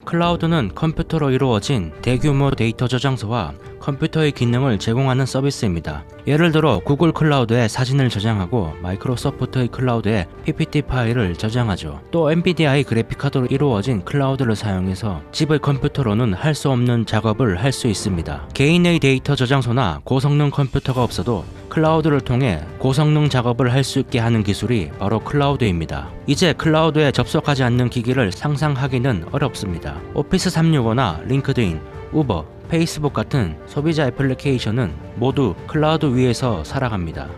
클라우드는 컴퓨터로 이루어진 대규모 데이터 저장소와 컴퓨터의 기능을 제공하는 서비스입니다. 예를 들어 구글 클라우드에 사진을 저장하고 마이크로소프트의 클라우드에 PPT 파일을 저장하죠. 또 엔비디아의 그래픽카드로 이루어진 클라우드를 사용해서 집의 컴퓨터로는 할 수 없는 작업을 할 수 있습니다. 개인의 데이터 저장소나 고성능 컴퓨터가 없어도 클라우드를 통해 고성능 작업을 할 수 있게 하는 기술이 바로 클라우드입니다. 이제 클라우드에 접속하지 않는 기기를 상상하기는 어렵습니다. 오피스 365나 링크드인, 우버, 페이스북 같은 소비자 애플리케이션은 모두 클라우드 위에서 살아갑니다.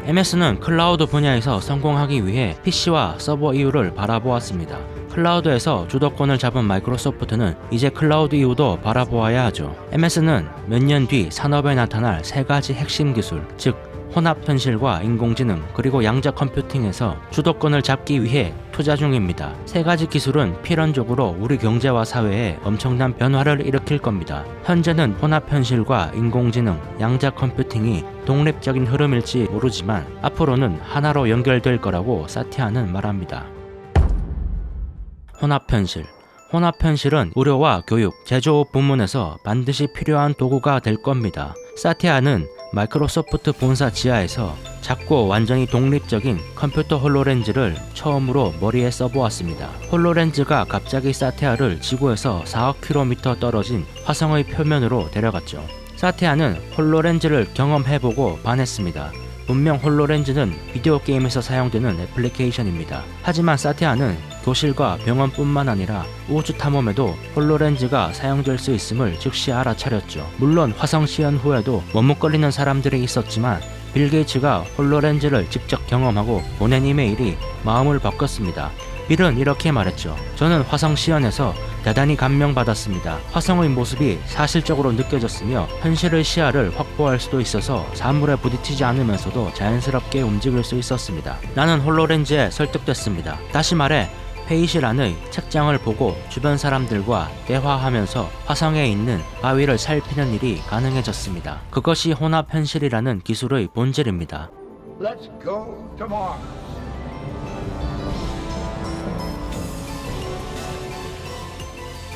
MS는 클라우드 분야에서 성공하기 위해 PC와 서버 이유를 바라보았습니다. 클라우드에서 주도권을 잡은 마이크로소프트는 이제 클라우드 이후도 바라보아야 하죠. MS는 몇 년 뒤 산업에 나타날 세 가지 핵심 기술, 즉 혼합 현실과 인공지능 그리고 양자 컴퓨팅에서 주도권을 잡기 위해 투자 중입니다. 세 가지 기술은 필연적으로 우리 경제와 사회에 엄청난 변화를 일으킬 겁니다. 현재는 혼합 현실과 인공지능, 양자 컴퓨팅이 독립적인 흐름일지 모르지만 앞으로는 하나로 연결될 거라고 사티아는 말합니다. 혼합현실. 혼합현실은 의료와 교육, 제조업 부문에서 반드시 필요한 도구가 될 겁니다. 사티아는 마이크로소프트 본사 지하에서 작고 완전히 독립적인 컴퓨터 홀로렌즈를 처음으로 머리에 써보았습니다. 홀로렌즈가 갑자기 사티아를 지구에서 4억 킬로미터 떨어진 화성의 표면으로 데려갔죠. 사티아는 홀로렌즈를 경험해보고 반했습니다. 분명 홀로렌즈는 비디오 게임에서 사용되는 애플리케이션입니다. 하지만 사티아는 교실과 병원뿐만 아니라 우주 탐험에도 홀로렌즈가 사용될 수 있음을 즉시 알아차렸죠. 물론 화성 시연 후에도 머뭇거리는 사람들이 있었지만 빌 게이츠가 홀로렌즈를 직접 경험하고 보낸 이메일이 마음을 바꿨습니다. 빌은 이렇게 말했죠. 저는 화성 시연에서 대단히 감명받았습니다. 화성의 모습이 사실적으로 느껴졌으며 현실의 시야를 확보할 수도 있어서 사물에 부딪히지 않으면서도 자연스럽게 움직일 수 있었습니다. 나는 홀로렌즈에 설득됐습니다. 다시 말해 회의실 안의 책장을 보고 주변 사람들과 대화하면서 화성에 있는 바위를 살피는 일이 가능해졌습니다. 그것이 혼합현실이라는 기술의 본질입니다. Let's go to Mars.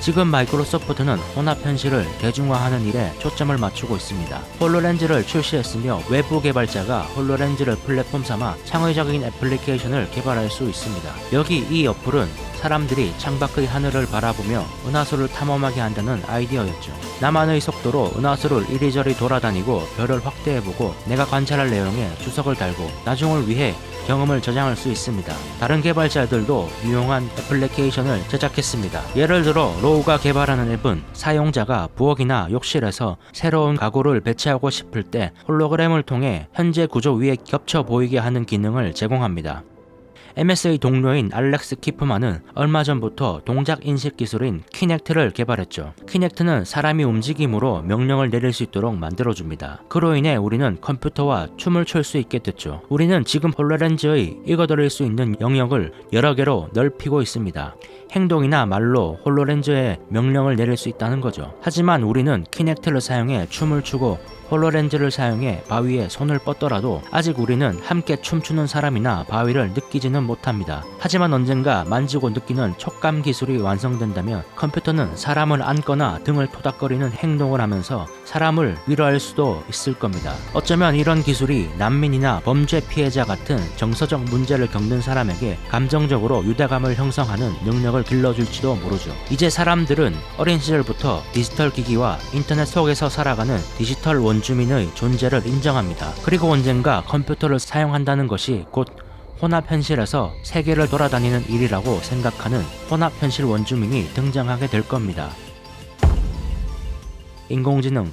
지금 마이크로소프트는 혼합현실을 대중화하는 일에 초점을 맞추고 있습니다. 홀로렌즈를 출시했으며 외부 개발자가 홀로렌즈를 플랫폼 삼아 창의적인 애플리케이션을 개발할 수 있습니다. 여기 이 어플은 사람들이 창밖의 하늘을 바라보며 은하수를 탐험하게 한다는 아이디어였죠. 나만의 속도로 은하수를 이리저리 돌아다니고 별을 확대해보고 내가 관찰할 내용에 주석을 달고 나중을 위해 경험을 저장할 수 있습니다. 다른 개발자들도 유용한 애플리케이션을 제작했습니다. 예를 들어 로우가 개발하는 앱은 사용자가 부엌이나 욕실에서 새로운 가구를 배치하고 싶을 때 홀로그램을 통해 현재 구조 위에 겹쳐 보이게 하는 기능을 제공합니다. MS의 동료인 알렉스 키프만은 얼마 전부터 동작 인식 기술인 키넥트를 개발했죠. 키넥트는 사람이 움직임으로 명령을 내릴 수 있도록 만들어줍니다. 그로 인해 우리는 컴퓨터와 춤을 출 수 있게 됐죠. 우리는 지금 홀로렌즈의 읽어들을 수 있는 영역을 여러 개로 넓히고 있습니다. 행동이나 말로 홀로렌즈에 명령을 내릴 수 있다는 거죠. 하지만 우리는 키넥트를 사용해 춤을 추고 홀로렌즈를 사용해 바위에 손을 뻗더라도 아직 우리는 함께 춤추는 사람이나 바위를 느끼지는 못합니다. 하지만 언젠가 만지고 느끼는 촉감 기술이 완성된다면 컴퓨터는 사람을 안거나 등을 토닥거리는 행동을 하면서 사람을 위로할 수도 있을 겁니다. 어쩌면 이런 기술이 난민이나 범죄 피해자 같은 정서적 문제를 겪는 사람에게 감정적으로 유대감을 형성하는 능력을 길러줄지도 모르죠. 이제 사람들은 어린 시절부터 디지털 기기와 인터넷 속에서 살아가는 디지털 원주민의 존재를 인정합니다. 그리고 언젠가 컴퓨터를 사용한다는 것이 곧 혼합현실에서 세계를 돌아다니는 일이라고 생각하는 혼합현실 원주민이 등장하게 될 겁니다. 인공지능.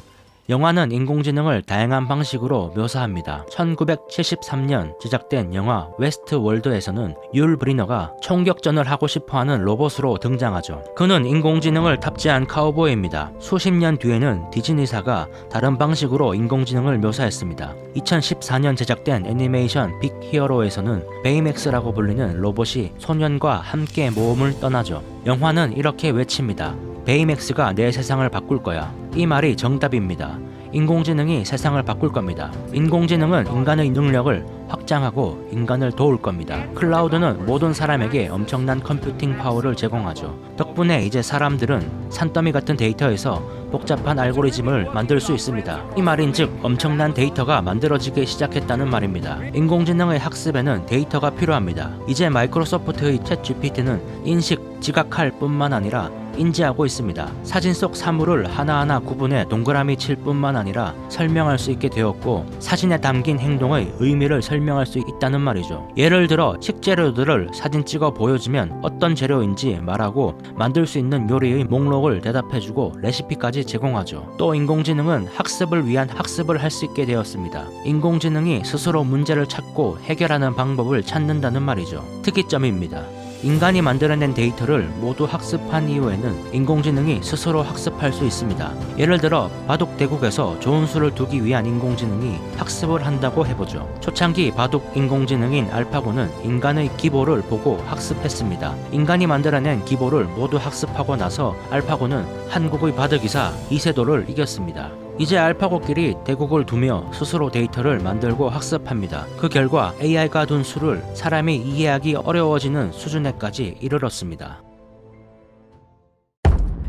영화는 인공지능을 다양한 방식으로 묘사합니다. 1973년 제작된 영화 웨스트 월드에서는 율 브리너가 총격전을 하고 싶어하는 로봇으로 등장하죠. 그는 인공지능을 탑재한 카우보이입니다. 수십 년 뒤에는 디즈니사가 다른 방식으로 인공지능을 묘사했습니다. 2014년 제작된 애니메이션 빅 히어로에서는 베이맥스라고 불리는 로봇이 소년과 함께 모험을 떠나죠. 영화는 이렇게 외칩니다. 베이맥스가 내 세상을 바꿀 거야. 이 말이 정답입니다. 인공지능이 세상을 바꿀 겁니다. 인공지능은 인간의 능력을 확장 확장하고 인간을 도울 겁니다. 클라우드는 모든 사람에게 엄청난 컴퓨팅 파워를 제공하죠. 덕분에 이제 사람들은 산더미 같은 데이터에서 복잡한 알고리즘을 만들 수 있습니다. 이 말인즉 엄청난 데이터가 만들어지기 시작했다는 말입니다. 인공지능의 학습에는 데이터가 필요합니다. 이제 마이크로소프트의 챗 GPT는 인식, 지각할 뿐만 아니라 인지하고 있습니다. 사진 속 사물을 하나하나 구분해 동그라미 칠 뿐만 아니라 설명할 수 있게 되었고 사진에 담긴 행동의 의미를 설명할 수 있다는 말이죠. 예를 들어 식재료들을 사진 찍어 보여주면 어떤 재료인지 말하고 만들 수 있는 요리의 목록을 대답해주고 레시피까지 제공하죠. 또 인공지능은 학습을 위한 학습을 할 수 있게 되었습니다. 인공지능이 스스로 문제를 찾고 해결하는 방법을 찾는다는 말이죠. 특이점입니다. 인간이 만들어낸 데이터를 모두 학습한 이후에는 인공지능이 스스로 학습할 수 있습니다. 예를 들어 바둑 대국에서 좋은 수를 두기 위한 인공지능이 학습을 한다고 해보죠. 초창기 바둑 인공지능인 알파고는 인간의 기보를 보고 학습했습니다. 인간이 만들어낸 기보를 모두 학습하고 나서 알파고는 한국의 바둑이사 이세돌을 이겼습니다. 이제 알파고끼리 대국을 두며 스스로 데이터를 만들고 학습합니다. 그 결과 AI가 둔 수를 사람이 이해하기 어려워지는 수준에까지 이르렀습니다.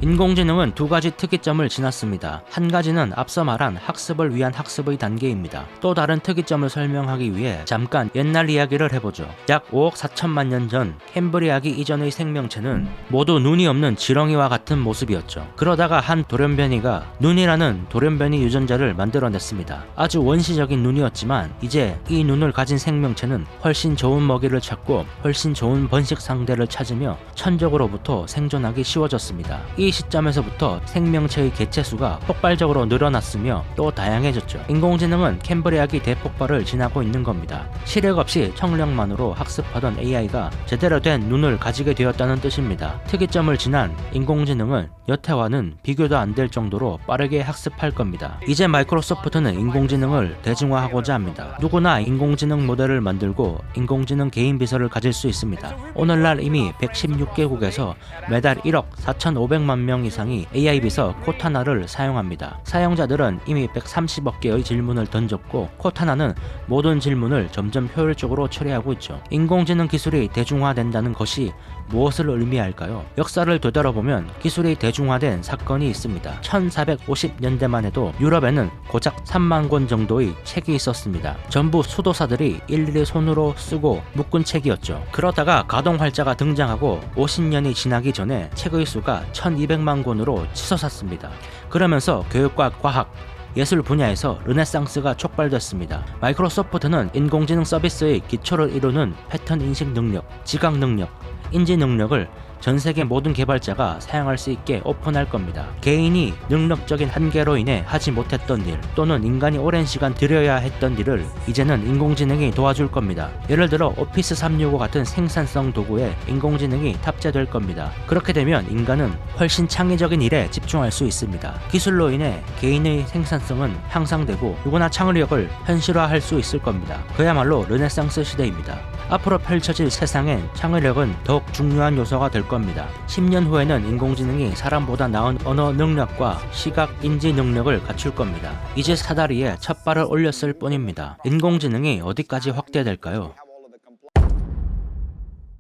인공지능은 두 가지 특이점을 지났습니다. 한 가지는 앞서 말한 학습을 위한 학습의 단계입니다. 또 다른 특이점을 설명하기 위해 잠깐 옛날 이야기를 해보죠. 약 5억 4천만 년 전 캠브리아기 이전의 생명체는 모두 눈이 없는 지렁이와 같은 모습이었죠. 그러다가 한 돌연변이가 눈이라는 돌연변이 유전자를 만들어냈습니다. 아주 원시적인 눈이었지만 이제 이 눈을 가진 생명체는 훨씬 좋은 먹이를 찾고 훨씬 좋은 번식 상대를 찾으며 천적으로부터 생존하기 쉬워졌습니다. 이 시점에서부터 생명체의 개체수가 폭발적으로 늘어났으며 또 다양해졌죠. 인공지능은 캠브리아기 대폭발을 지나고 있는 겁니다. 시력 없이 청력만으로 학습하던 AI가 제대로 된 눈을 가지게 되었다는 뜻입니다. 특이점을 지난 인공지능은 여태와는 비교도 안 될 정도로 빠르게 학습할 겁니다. 이제 마이크로소프트는 인공지능을 대중화하고자 합니다. 누구나 인공지능 모델을 만들고 인공지능 개인 비서를 가질 수 있습니다. 오늘날 이미 116개국에서 매달 1억 4,500만 명 이상이 AI 비서 코타나를 사용합니다. 사용자들은 이미 130억 개의 질문을 던졌고 코타나는 모든 질문을 점점 효율적으로 처리하고 있죠. 인공지능 기술이 대중화된다는 것이 무엇을 의미할까요? 역사를 되돌아보면 기술이 대중화된 사건이 있습니다. 1450년대만 해도 유럽에는 고작 3만 권 정도의 책이 있었습니다. 전부 수도사들이 일일이 손으로 쓰고 묶은 책이었죠. 그러다가 가동활자가 등장하고 50년이 지나기 전에 책의 수가 1200만 권으로 치솟았습니다. 그러면서 교육과 과학, 예술 분야에서 르네상스가 촉발됐습니다. 마이크로소프트는 인공지능 서비스의 기초를 이루는 패턴 인식 능력, 지각 능력, 인지 능력을 전 세계 모든 개발자가 사용할 수 있게 오픈할 겁니다. 개인이 능력적인 한계로 인해 하지 못했던 일 또는 인간이 오랜 시간 들여야 했던 일을 이제는 인공지능이 도와줄 겁니다. 예를 들어 오피스 365 같은 생산성 도구에 인공지능이 탑재될 겁니다. 그렇게 되면 인간은 훨씬 창의적인 일에 집중할 수 있습니다. 기술로 인해 개인의 생산성은 향상되고 누구나 창의력을 현실화할 수 있을 겁니다. 그야말로 르네상스 시대입니다. 앞으로 펼쳐질 세상엔 창의력은 더욱 중요한 요소가 될 겁니다. 10년 후에는 인공지능이 사람보다 나은 언어 능력과 시각, 인지 능력을 갖출 겁니다. 이제 사다리에 첫 발을 올렸을 뿐입니다. 인공지능이 어디까지 확대될까요?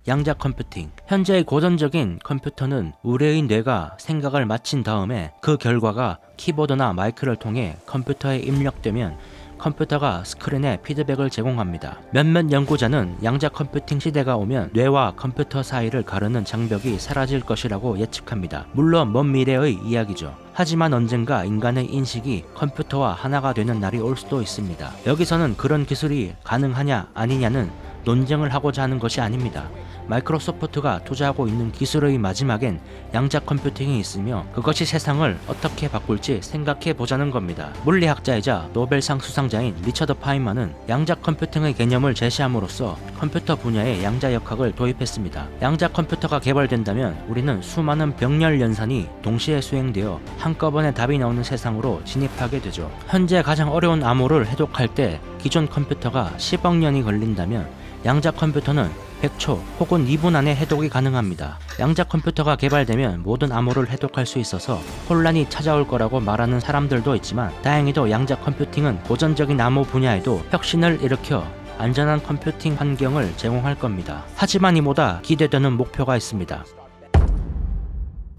양자 컴퓨팅. 현재의 고전적인 컴퓨터는 우리의 뇌가 생각을 마친 다음에 그 결과가 키보드나 마이크를 통해 컴퓨터에 입력되면 컴퓨터가 스크린에 피드백을 제공합니다. 몇몇 연구자는 양자 컴퓨팅 시대가 오면 뇌와 컴퓨터 사이를 가르는 장벽이 사라질 것이라고 예측합니다. 물론 먼 미래의 이야기죠. 하지만 언젠가 인간의 인식이 컴퓨터와 하나가 되는 날이 올 수도 있습니다. 여기서는 그런 기술이 가능하냐 아니냐는 논쟁을 하고자 하는 것이 아닙니다. 마이크로소프트가 투자하고 있는 기술의 마지막엔 양자 컴퓨팅이 있으며 그것이 세상을 어떻게 바꿀지 생각해 보자는 겁니다. 물리학자이자 노벨상 수상자인 리처드 파인만은 양자 컴퓨팅의 개념을 제시함으로써 컴퓨터 분야에 양자역학을 도입했습니다. 양자 컴퓨터가 개발된다면 우리는 수많은 병렬 연산이 동시에 수행되어 한꺼번에 답이 나오는 세상으로 진입하게 되죠. 현재 가장 어려운 암호를 해독할 때 기존 컴퓨터가 10억 년이 걸린다면 양자 컴퓨터는 100초 혹은 2분 안에 해독이 가능합니다. 양자 컴퓨터가 개발되면 모든 암호를 해독할 수 있어서 혼란이 찾아올 거라고 말하는 사람들도 있지만 다행히도 양자 컴퓨팅은 고전적인 암호 분야에도 혁신을 일으켜 안전한 컴퓨팅 환경을 제공할 겁니다. 하지만 이보다 기대되는 목표가 있습니다.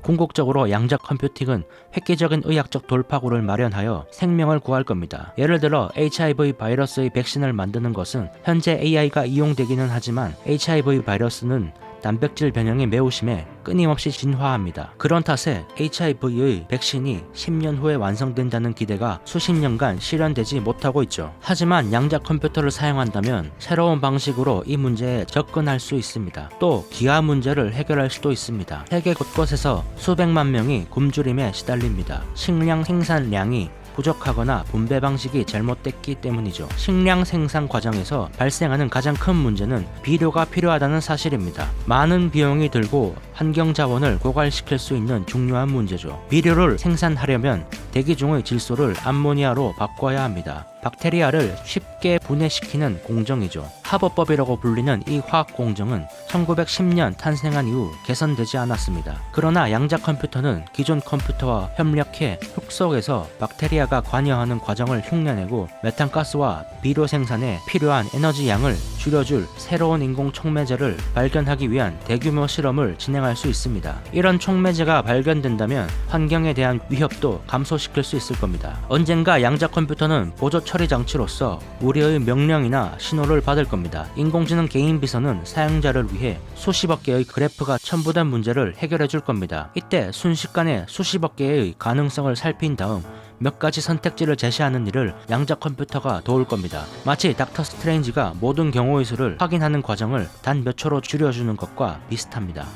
궁극적으로 양자 컴퓨팅은 획기적인 의학적 돌파구를 마련하여 생명을 구할 겁니다. 예를 들어 HIV 바이러스의 백신을 만드는 것은 현재 AI가 이용되기는 하지만 HIV 바이러스는 단백질 변형이 매우 심해 끊임없이 진화합니다. 그런 탓에 HIV의 백신이 10년 후에 완성된다는 기대가 수십 년간 실현되지 못하고 있죠. 하지만 양자 컴퓨터를 사용한다면 새로운 방식으로 이 문제에 접근할 수 있습니다. 또 기아 문제를 해결할 수도 있습니다. 세계 곳곳에서 수백만 명이 굶주림에 시달립니다. 식량 생산량이 부족하거나 분배 방식이 잘못됐기 때문이죠. 식량 생산 과정에서 발생하는 가장 큰 문제는 비료가 필요하다는 사실입니다. 많은 비용이 들고 환경 자원을 고갈시킬 수 있는 중요한 문제죠. 비료를 생산하려면 대기 중의 질소를 암모니아로 바꿔야 합니다. 박테리아를 쉽게 분해시키는 공정이죠. 하버법이라고 불리는 이 화학 공정은 1910년 탄생한 이후 개선되지 않았습니다. 그러나 양자 컴퓨터는 기존 컴퓨터와 협력해 흙 속에서 박테리아가 관여하는 과정을 흉내내고 메탄가스와 비료 생산에 필요한 에너지 양을 줄여줄 새로운 인공 촉매제를 발견하기 위한 대규모 실험을 진행할 수 있습니다. 이런 촉매제가 발견된다면 환경에 대한 위협도 감소시킬 수 있을 겁니다. 언젠가 양자 컴퓨터는 보조 처리 장치로서 우리의 명령이나 신호를 받을 겁니다. 인공지능 개인 비서는 사용자를 위해 수십억 개의 그래프가 첨부된 문제를 해결해 줄 겁니다. 이때 순식간에 수십억 개의 가능성을 살핀 다음 몇 가지 선택지를 제시하는 일을 양자 컴퓨터가 도울 겁니다. 마치 닥터 스트레인지가 모든 경우의 수를 확인하는 과정을 단 몇 초로 줄여주는 것과 비슷합니다.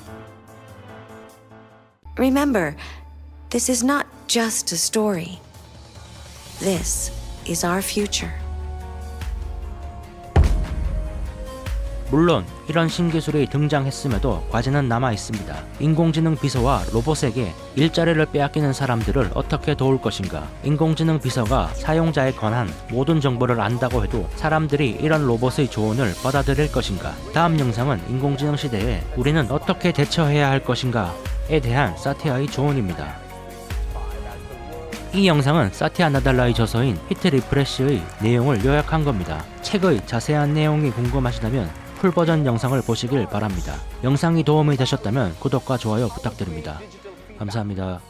Remember, this is not just a story. This is our future. 물론 이런 신기술이 등장했음에도 과제는 남아 있습니다. 인공지능 비서와 로봇에게 일자리를 빼앗기는 사람들을 어떻게 도울 것인가? 인공지능 비서가 사용자에 관한 모든 정보를 안다고 해도 사람들이 이런 로봇의 조언을 받아들일 것인가? 다음 영상은 인공지능 시대에 우리는 어떻게 대처해야 할 것인가에 대한 사티아의 조언입니다. 이 영상은 사티아 나달라의 저서인 히트 리프레시의 내용을 요약한 겁니다. 책의 자세한 내용이 궁금하시다면 풀버전 영상을 보시길 바랍니다. 영상이 도움이 되셨다면 구독과 좋아요 부탁드립니다. 감사합니다.